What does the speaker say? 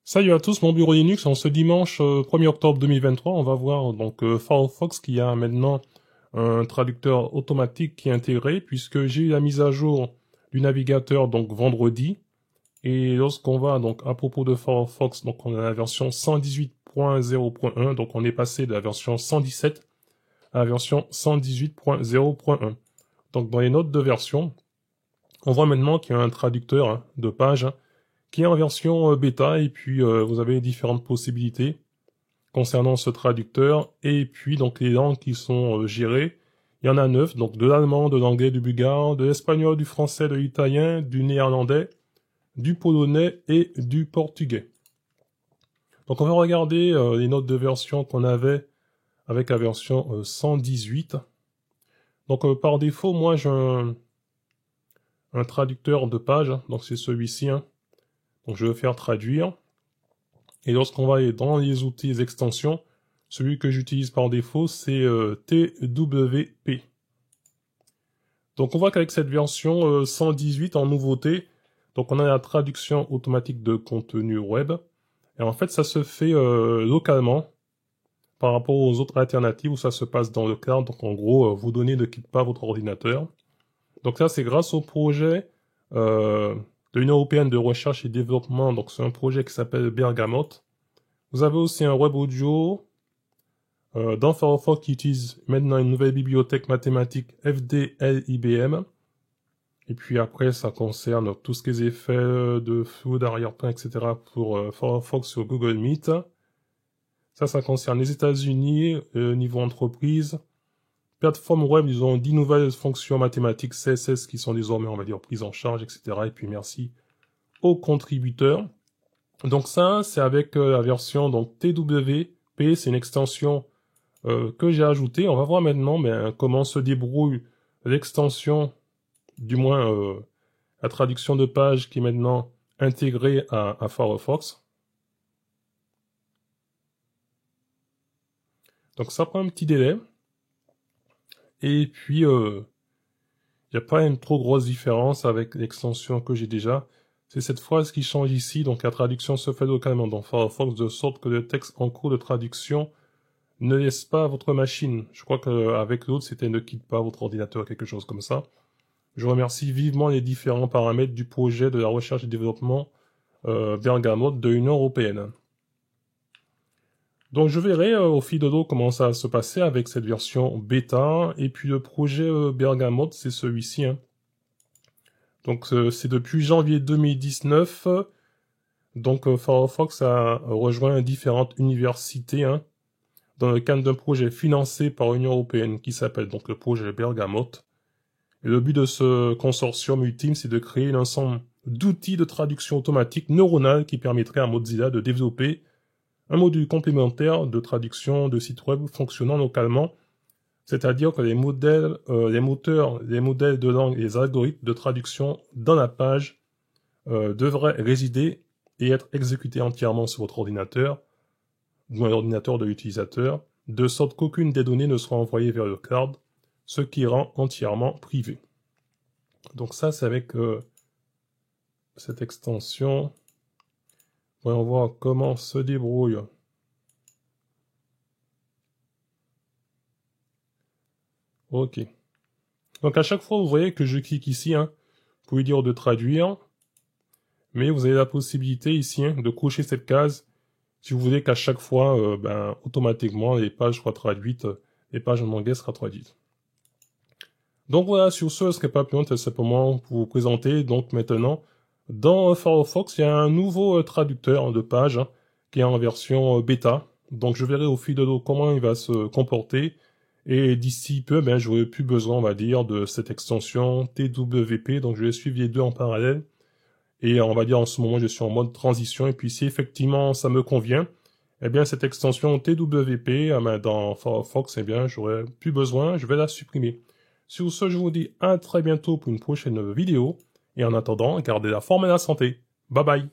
Salut à tous, mon bureau Linux, en ce dimanche 1er octobre 2023, on va voir donc Firefox qui a maintenant un traducteur automatique qui est intégré, puisque j'ai eu la mise à jour du navigateur donc vendredi, et lorsqu'on va donc à propos de Firefox, donc on a la version 118.0.1, donc on est passé de la version 117 à la version 118.0.1. Donc dans les notes de version, on voit maintenant qu'il y a un traducteur de page qui est en version bêta, et puis vous avez différentes possibilités concernant ce traducteur, et puis donc les langues qui sont gérées, il y en a 9, donc de l'allemand, de l'anglais, du bulgare, de l'espagnol, du français, de l'italien, du néerlandais, du polonais et du portugais. Donc on va regarder les notes de version qu'on avait avec la version 118. Donc par défaut, moi j'ai un traducteur de page, donc c'est celui-ci, donc je vais faire traduire. Et lorsqu'on va aller dans les outils, les extensions, celui que j'utilise par défaut, c'est TWP. Donc on voit qu'avec cette version 118 en nouveauté, donc on a la traduction automatique de contenu web. Et en fait, ça se fait localement par rapport aux autres alternatives où ça se passe dans le cloud. Donc en gros, vos données ne quittent pas votre ordinateur. Donc ça, c'est grâce au projet de l'Union européenne de recherche et développement. Donc c'est un projet qui s'appelle Bergamot. Vous avez aussi un web audio dans Firefox qui utilise maintenant une nouvelle bibliothèque mathématique FDLIBM. Et puis après, ça concerne tout ce qui est effets de flou, d'arrière-plan, etc. pour Firefox sur Google Meet. Ça concerne les États-Unis, niveau entreprise. Plateforme web, ils ont 10 nouvelles fonctions mathématiques CSS qui sont désormais, on va dire, prises en charge, etc. Et puis merci aux contributeurs. Donc ça, c'est avec la version donc TWP, c'est une extension que j'ai ajoutée. On va voir maintenant comment se débrouille l'extension, du moins la traduction de page qui est maintenant intégrée à Firefox. Donc ça prend un petit délai. Et puis, il n'y a pas une trop grosse différence avec l'extension que j'ai déjà. C'est cette phrase qui change ici, donc la traduction se fait localement dans Firefox de sorte que le texte en cours de traduction ne laisse pas votre machine. Je crois qu'avec l'autre, c'était ne quitte pas votre ordinateur, quelque chose comme ça. Je remercie vivement les différents paramètres du projet de la recherche et développement Bergamot de l'Union européenne. Donc je verrai au fil de l'eau comment ça va se passer avec cette version bêta. Et puis le projet Bergamot, c'est celui-ci. Donc c'est depuis janvier 2019. Donc Firefox a rejoint différentes universités dans le cadre d'un projet financé par l'Union européenne qui s'appelle donc le projet Bergamot. Et le but de ce consortium ultime, c'est de créer un ensemble d'outils de traduction automatique neuronale qui permettrait à Mozilla de développer un module complémentaire de traduction de sites web fonctionnant localement, c'est-à-dire que les modèles, les moteurs, les modèles de langue et les algorithmes de traduction dans la page devraient résider et être exécutés entièrement sur votre ordinateur, ou l'ordinateur de l'utilisateur, de sorte qu'aucune des données ne sera envoyée vers le cloud, ce qui rend entièrement privé. Donc ça, c'est avec cette extension. Voyons voir comment se débrouille. Ok. Donc à chaque fois, vous voyez que je clique ici, vous pouvez dire de traduire, mais vous avez la possibilité ici de cocher cette case si vous voulez qu'à chaque fois, automatiquement, les pages soient traduites, les pages en anglais soient traduites. Donc voilà, sur ce, serait pas plus long, c'est simplement pour vous présenter. Donc maintenant, dans Firefox, il y a un nouveau traducteur de page qui est en version bêta. Donc je verrai au fil de l'eau comment il va se comporter. Et d'ici peu, je n'aurai plus besoin, on va dire, de cette extension TWP. Donc je vais suivre les deux en parallèle. Et on va dire en ce moment, je suis en mode transition. Et puis si effectivement ça me convient, eh bien cette extension TWP dans Firefox, j'aurai plus besoin, je vais la supprimer. Sur ce, je vous dis à très bientôt pour une prochaine vidéo. Et en attendant, gardez la forme et la santé. Bye bye.